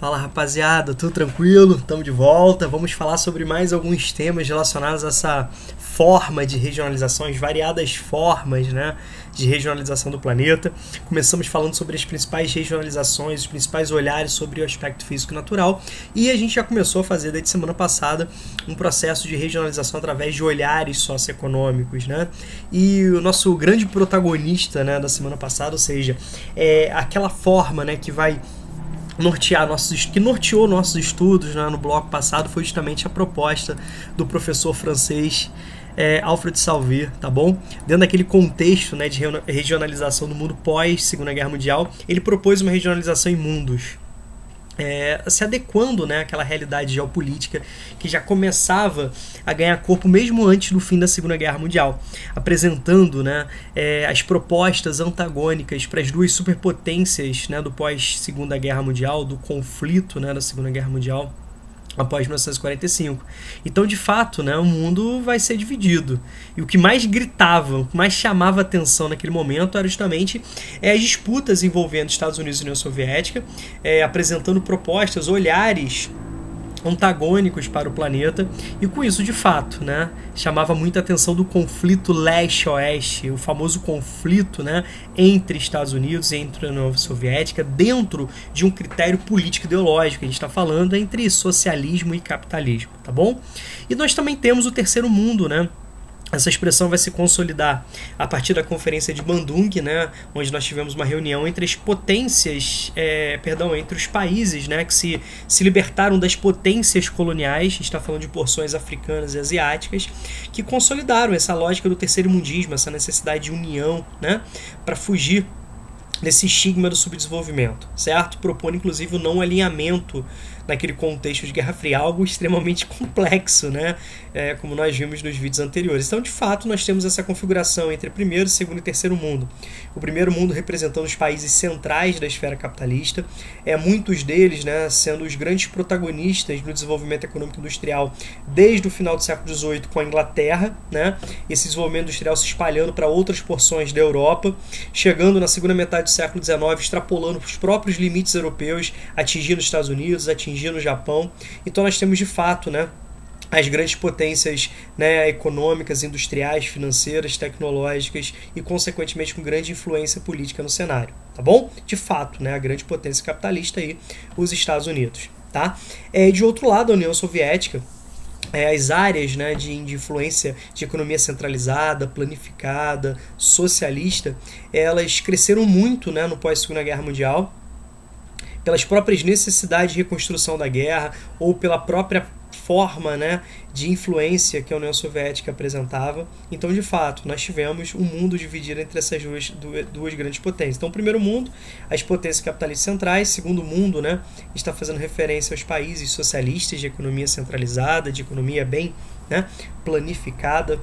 Fala rapaziada, tudo tranquilo? Estamos de volta. Vamos falar sobre mais alguns temas relacionados a essa forma de regionalização, as variadas formas, né, de regionalização do planeta. Começamos falando sobre as principais regionalizações, os principais olhares sobre o aspecto físico e natural, e a gente já começou a fazer desde semana passada um processo de regionalização através de olhares socioeconômicos, né? E o nosso grande protagonista, né, da semana passada, ou seja, é aquela forma, né, que vai que norteou nossos estudos, né, no bloco passado, foi justamente a proposta do professor francês Alfred Salvir, tá bom? Dentro daquele contexto, né, de regionalização do mundo pós Segunda Guerra Mundial, ele propôs uma regionalização em mundos, se adequando, né, àquela realidade geopolítica que já começava a ganhar corpo mesmo antes do fim da Segunda Guerra Mundial, apresentando, né, as propostas antagônicas para as duas superpotências, né, do pós-Segunda Guerra Mundial, do conflito, né, da Segunda Guerra Mundial após 1945. Então, de fato, né, o mundo vai ser dividido. E o que mais gritava, o que mais chamava atenção naquele momento era justamente as disputas envolvendo Estados Unidos e União Soviética, apresentando propostas, olhares antagônicos para o planeta, e com isso, de fato, né, chamava muita atenção do conflito leste-oeste, o famoso conflito, né, entre Estados Unidos e entre a União Soviética, dentro de um critério político-ideológico. A gente está falando entre socialismo e capitalismo, tá bom? E nós também temos o terceiro mundo, né? Essa expressão vai se consolidar a partir da Conferência de Bandung, né, onde nós tivemos uma reunião entre as potências, entre os países, né, que se libertaram das potências coloniais. A gente está falando de porções africanas e asiáticas, que consolidaram essa lógica do terceiro mundismo, essa necessidade de união, né, para fugir desse estigma do subdesenvolvimento, certo? Propõe, inclusive, o não alinhamento naquele contexto de Guerra Fria, algo extremamente complexo, né? Como nós vimos nos vídeos anteriores. Então, de fato, nós temos essa configuração entre primeiro, segundo e terceiro mundo. O primeiro mundo representando os países centrais da esfera capitalista, muitos deles, né, sendo os grandes protagonistas no desenvolvimento econômico industrial desde o final do século XVIII com a Inglaterra, né? Esse desenvolvimento industrial se espalhando para outras porções da Europa, chegando na segunda metade do século XIX, extrapolando os próprios limites europeus, atingindo os Estados Unidos, atingindo o Japão. Então nós temos, de fato, né, as grandes potências, né, econômicas, industriais, financeiras, tecnológicas e, consequentemente, com grande influência política no cenário, tá bom? De fato, né, a grande potência capitalista aí, os Estados Unidos, tá? De outro lado, a União Soviética, as áreas, né, de influência de economia centralizada, planificada, socialista, elas cresceram muito, né, no pós-Segunda Guerra Mundial, pelas próprias necessidades de reconstrução da guerra ou pela própria forma, né, de influência que a União Soviética apresentava. Então, de fato, nós tivemos um mundo dividido entre essas duas grandes potências. Então, o primeiro mundo, as potências capitalistas centrais. Segundo mundo, né, está fazendo referência aos países socialistas de economia centralizada, de economia bem, né, planificada,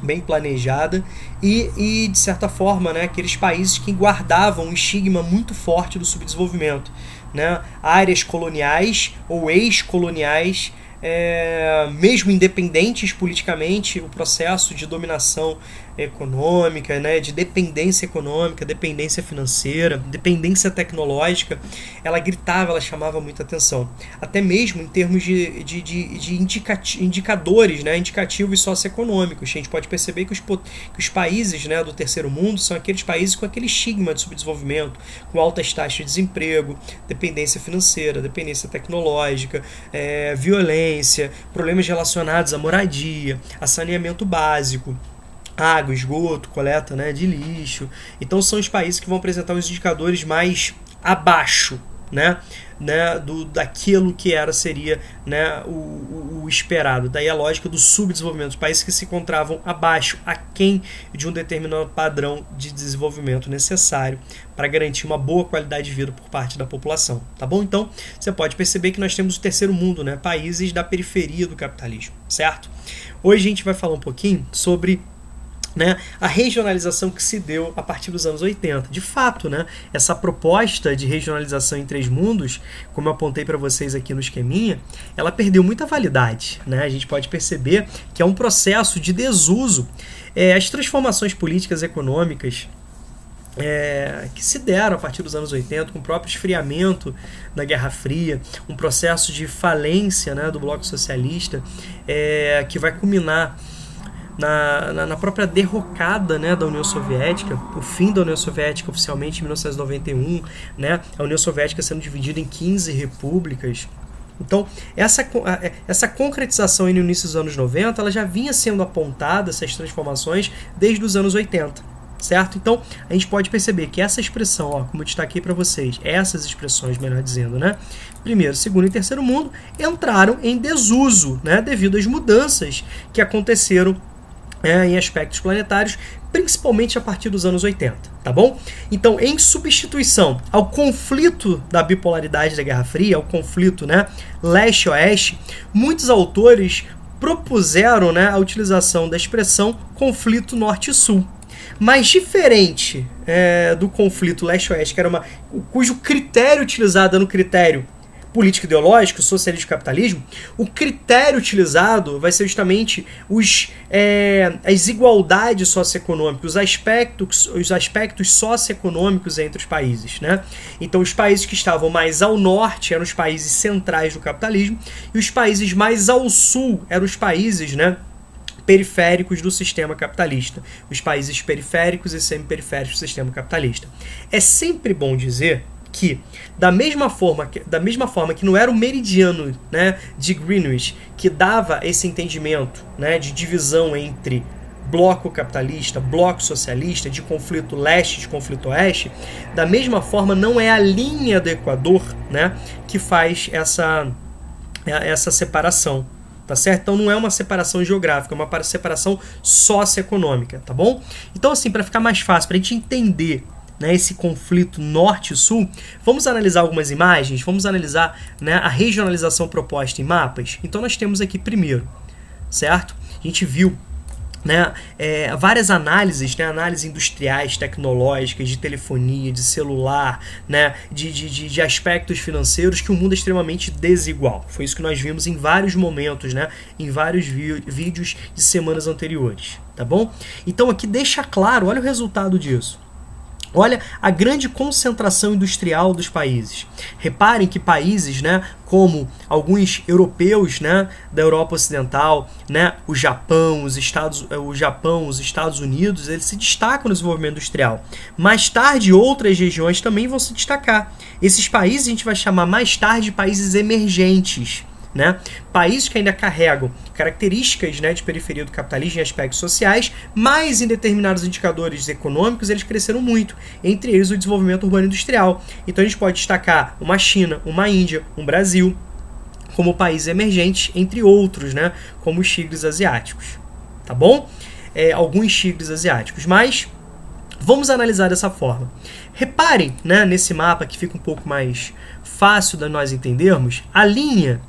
bem planejada, e de certa forma, né, aqueles países que guardavam um estigma muito forte do subdesenvolvimento, né, áreas coloniais ou ex-coloniais, mesmo independentes politicamente, o processo de dominação econômica, né, de dependência econômica, dependência financeira, dependência tecnológica, ela gritava, ela chamava muita atenção. Até mesmo em termos de indicadores, né, indicativos socioeconômicos. A gente pode perceber que os países, né, do terceiro mundo são aqueles países com aquele estigma de subdesenvolvimento, com altas taxas de desemprego, dependência financeira, dependência tecnológica, violência, problemas relacionados à moradia, a saneamento básico, água, esgoto, coleta, né, de lixo. Então são os países que vão apresentar os indicadores mais abaixo, né, daquilo que seria, né, o esperado. Daí a lógica do subdesenvolvimento, os países que se encontravam abaixo, aquém de um determinado padrão de desenvolvimento necessário para garantir uma boa qualidade de vida por parte da população, tá bom? Então, você pode perceber que nós temos o terceiro mundo, né, países da periferia do capitalismo, certo? Hoje a gente vai falar um pouquinho sobre, né, a regionalização que se deu a partir dos anos 80. De fato, né, essa proposta de regionalização em três mundos, como eu apontei para vocês aqui no esqueminha, ela perdeu muita validade, né? A gente pode perceber que é um processo de desuso. As transformações políticas e econômicas que se deram a partir dos anos 80, com o próprio esfriamento da Guerra Fria, um processo de falência, né, do bloco socialista, que vai culminar na própria derrocada, né, da União Soviética, o fim da União Soviética oficialmente em 1991, né, a União Soviética sendo dividida em 15 repúblicas. Então, essa concretização no início dos anos 90, ela já vinha sendo apontada, essas transformações, desde os anos 80, certo? Então, a gente pode perceber que essa expressão, ó, como eu destaquei para vocês, essas expressões, melhor dizendo, né, primeiro, segundo e terceiro mundo, entraram em desuso, né, devido às mudanças que aconteceram em aspectos planetários, principalmente a partir dos anos 80, tá bom? Então, em substituição ao conflito da bipolaridade da Guerra Fria, ao conflito, né, leste-oeste, muitos autores propuseram, né, a utilização da expressão conflito norte-sul. Mas diferente do conflito leste-oeste, que era cujo critério utilizado era no critério político ideológico, socialismo e capitalismo, o critério utilizado vai ser justamente as desigualdades socioeconômicas, os aspectos socioeconômicos entre os países, né? Então, os países que estavam mais ao norte eram os países centrais do capitalismo e os países mais ao sul eram os países, né, periféricos do sistema capitalista, os países periféricos e semiperiféricos do sistema capitalista. É sempre bom dizer que, da mesma forma que não era o meridiano, né, de Greenwich que dava esse entendimento, né, de divisão entre bloco capitalista, bloco socialista, de conflito leste, de conflito oeste, da mesma forma não é a linha do Equador, né, que faz essa separação. Tá certo? Então não é uma separação geográfica, é uma separação socioeconômica, tá bom? Então, assim, para ficar mais fácil, para a gente entender, né, esse conflito norte e sul, vamos analisar algumas imagens, vamos analisar, né, a regionalização proposta em mapas. Então nós temos aqui primeiro, certo? A gente viu, né, várias análises, né, análises industriais, tecnológicas, de telefonia, de celular, né, de aspectos financeiros, que o mundo é extremamente desigual. Foi isso que nós vimos em vários momentos, né, em vários vídeos de semanas anteriores, tá bom? Então aqui deixa claro, olha o resultado disso. Olha a grande concentração industrial dos países. Reparem que países, né, como alguns europeus, né, da Europa Ocidental, né, o Japão, os Estados Unidos, eles se destacam no desenvolvimento industrial. Mais tarde, outras regiões também vão se destacar. Esses países a gente vai chamar mais tarde de países emergentes, né? Países que ainda carregam características, né, de periferia do capitalismo em aspectos sociais, mas em determinados indicadores econômicos eles cresceram muito, entre eles o desenvolvimento urbano industrial. Então a gente pode destacar uma China, uma Índia, um Brasil como países emergentes, entre outros, né, como os tigres asiáticos, tá bom? Alguns tigres asiáticos, mas vamos analisar dessa forma. Reparem, né, nesse mapa que fica um pouco mais fácil de nós entendermos, a linha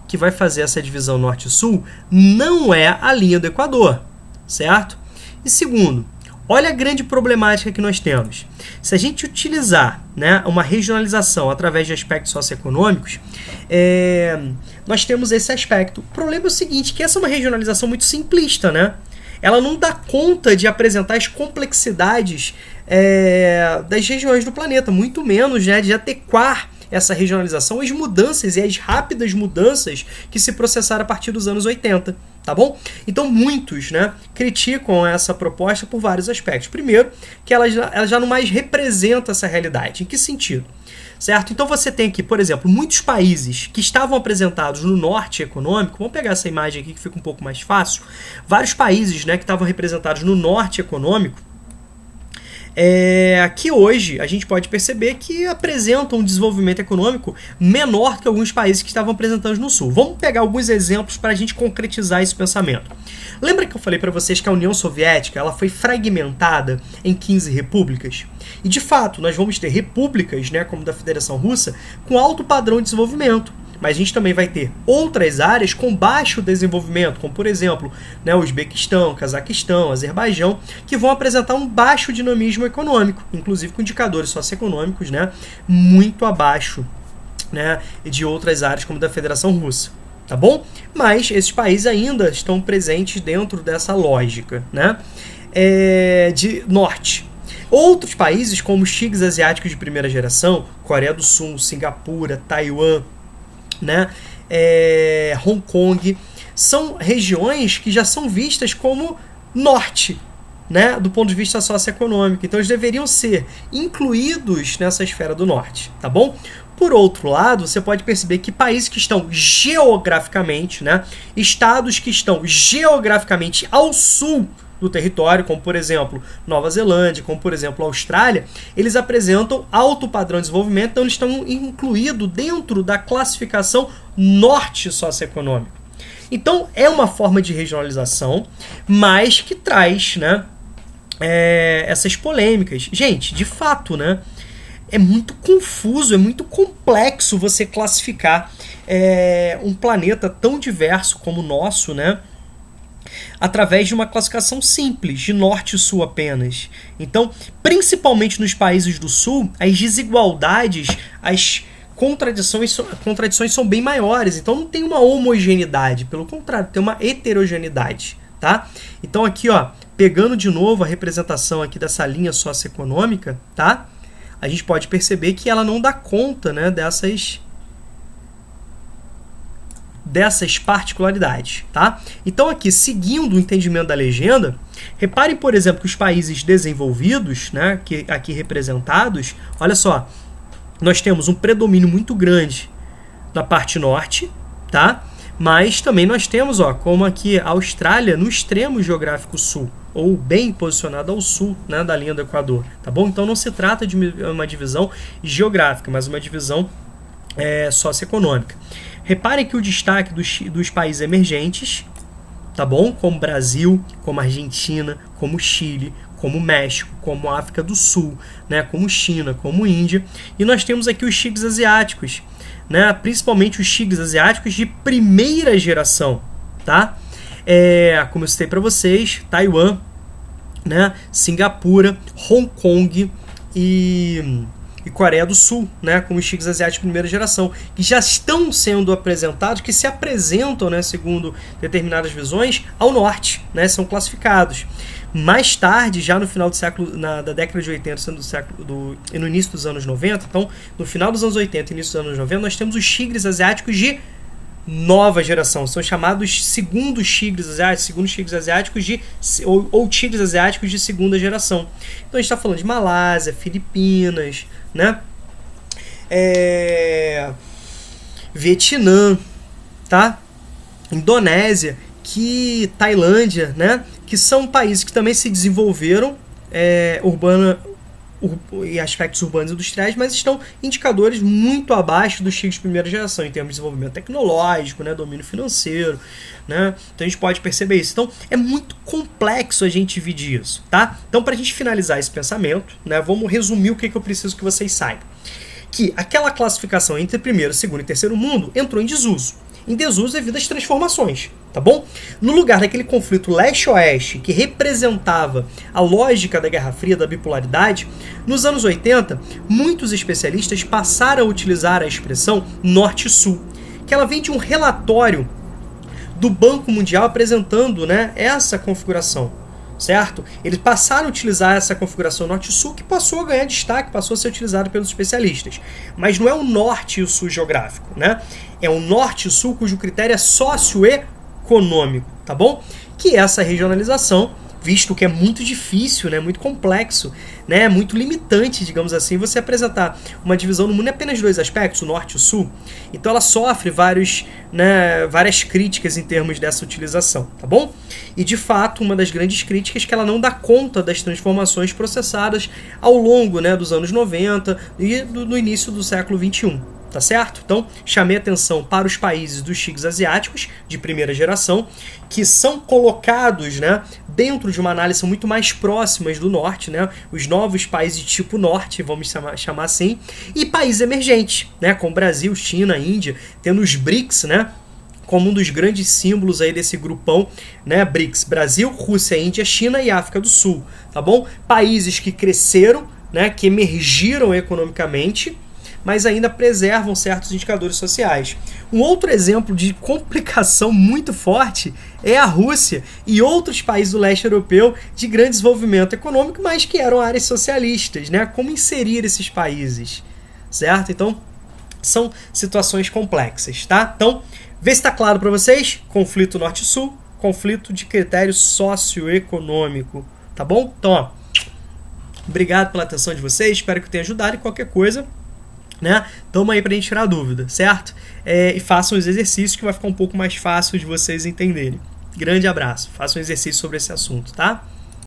que vai fazer essa divisão norte e sul não é a linha do Equador, certo? E segundo, olha a grande problemática que nós temos. Se a gente utilizar, né, uma regionalização através de aspectos socioeconômicos, nós temos esse aspecto. O problema é o seguinte, que essa é uma regionalização muito simplista, né? Ela não dá conta de apresentar as complexidades das regiões do planeta, muito menos, né, de adequar essa regionalização, as mudanças e as rápidas mudanças que se processaram a partir dos anos 80, tá bom? Então muitos, né, criticam essa proposta por vários aspectos. Primeiro, que ela já não mais representa essa realidade. Em que sentido? Certo? Então você tem aqui, por exemplo, muitos países que estavam apresentados no norte econômico, vamos pegar essa imagem aqui que fica um pouco mais fácil, vários países, né, que estavam representados no norte econômico, que hoje a gente pode perceber que apresentam um desenvolvimento econômico menor que alguns países que estavam apresentando no sul. Vamos pegar alguns exemplos para a gente concretizar esse pensamento. Lembra que eu falei para vocês que a União Soviética ela foi fragmentada em 15 repúblicas? E de fato, nós vamos ter repúblicas, né, como da Federação Russa, com alto padrão de desenvolvimento. Mas a gente também vai ter outras áreas com baixo desenvolvimento, como por exemplo, né, Uzbequistão, Cazaquistão, Azerbaijão, que vão apresentar um baixo dinamismo econômico, inclusive com indicadores socioeconômicos, né, muito abaixo, né, de outras áreas como da Federação Russa. Tá bom? Mas esses países ainda estão presentes dentro dessa lógica, né, de norte. Outros países, como os tigres asiáticos de primeira geração, Coreia do Sul, Singapura, Taiwan, né, Hong Kong, são regiões que já são vistas como norte, né, do ponto de vista socioeconômico. Então eles deveriam ser incluídos nessa esfera do norte, tá bom? Por outro lado, você pode perceber que países que estão geograficamente, né, estados que estão geograficamente ao sul do território, como por exemplo Nova Zelândia, como por exemplo Austrália, eles apresentam alto padrão de desenvolvimento, então eles estão incluídos dentro da classificação norte socioeconômico. Então é uma forma de regionalização, mas que traz, né, essas polêmicas. Gente, de fato, né, é muito confuso, é muito complexo você classificar um planeta tão diverso como o nosso, né, através de uma classificação simples, de norte e sul apenas. Então, principalmente nos países do sul, as desigualdades, as contradições são bem maiores. Então não tem uma homogeneidade, pelo contrário, tem uma heterogeneidade, tá? Então aqui, ó, pegando de novo a representação aqui dessa linha socioeconômica, tá? A gente pode perceber que ela não dá conta, né, dessas particularidades, tá? Então aqui, seguindo o entendimento da legenda, reparem, por exemplo, que os países desenvolvidos, né, que aqui representados, olha só, nós temos um predomínio muito grande na parte norte, tá? Mas também nós temos, ó, como aqui a Austrália no extremo geográfico sul, ou bem posicionada ao sul, né, da linha do Equador, tá bom? Então não se trata de uma divisão geográfica, mas uma divisão socioeconômica. Reparem que o destaque dos países emergentes, tá bom? Como Brasil, como Argentina, como Chile, como México, como África do Sul, né? Como China, como Índia. E nós temos aqui os tigres asiáticos, né? Principalmente os tigres asiáticos de primeira geração, tá? Como eu citei para vocês, Taiwan, né? Singapura, Hong Kong e Coreia do Sul, né, como os tigres asiáticos de primeira geração, que já estão sendo apresentados, que se apresentam, né, segundo determinadas visões, ao norte, né, são classificados. Mais tarde, já no final do século, da década de 80, e no início dos anos 90, então, no final dos anos 80 e início dos anos 90, nós temos os tigres asiáticos de nova geração, são chamados segundos tigres asiáticos ou tigres asiáticos de segunda geração. Então a gente está falando de Malásia, Filipinas, né? Vietnã, tá? Indonésia, Tailândia, né? Que são países que também se desenvolveram em aspectos urbanos e industriais, mas estão indicadores muito abaixo dos tigres de primeira geração, em termos de desenvolvimento tecnológico, né, domínio financeiro, né? Então a gente pode perceber isso. Então é muito complexo a gente dividir isso, tá? Então, para a gente finalizar esse pensamento, né, vamos resumir o que eu preciso que vocês saibam. Que aquela classificação entre primeiro, segundo e terceiro mundo entrou em desuso. Em desuso devido às transformações, tá bom? No lugar daquele conflito leste-oeste que representava a lógica da Guerra Fria, da bipolaridade, nos anos 80, muitos especialistas passaram a utilizar a expressão norte-sul, que ela vem de um relatório do Banco Mundial apresentando, né, essa configuração, certo? Eles passaram a utilizar essa configuração norte-sul, que passou a ganhar destaque, passou a ser utilizado pelos especialistas. Mas não é o norte e o sul geográfico, né? É o norte e o sul cujo critério é socioeconômico, tá bom? Que essa regionalização, visto que é muito difícil, né, muito complexo, né, muito limitante, digamos assim, você apresentar uma divisão no mundo em apenas dois aspectos, o norte e o sul. Então ela sofre várias críticas em termos dessa utilização, tá bom? E de fato, uma das grandes críticas é que ela não dá conta das transformações processadas ao longo, né, dos anos 90 e do início do século 21. Tá certo? Então, chamei atenção para os países dos tigres asiáticos de primeira geração, que são colocados, né, dentro de uma análise muito mais próximas do norte, né, os novos países de tipo norte, vamos chamar assim, e países emergentes, né, como Brasil, China, Índia, tendo os BRICS, né, como um dos grandes símbolos aí desse grupão, né, BRICS, Brasil, Rússia, Índia, China e África do Sul, tá bom? Países que cresceram, né, que emergiram economicamente, mas ainda preservam certos indicadores sociais. Um outro exemplo de complicação muito forte é a Rússia e outros países do leste europeu de grande desenvolvimento econômico, mas que eram áreas socialistas, né? Como inserir esses países, certo? Então, são situações complexas, tá? Então, vê se está claro para vocês. Conflito norte-sul, conflito de critério socioeconômico, tá bom? Então, ó, obrigado pela atenção de vocês, espero que eu tenha ajudado e qualquer coisa, né? Tamo aí pra gente tirar dúvida, certo? E façam os exercícios que vai ficar um pouco mais fácil de vocês entenderem. Grande abraço, façam um exercício sobre esse assunto, tá?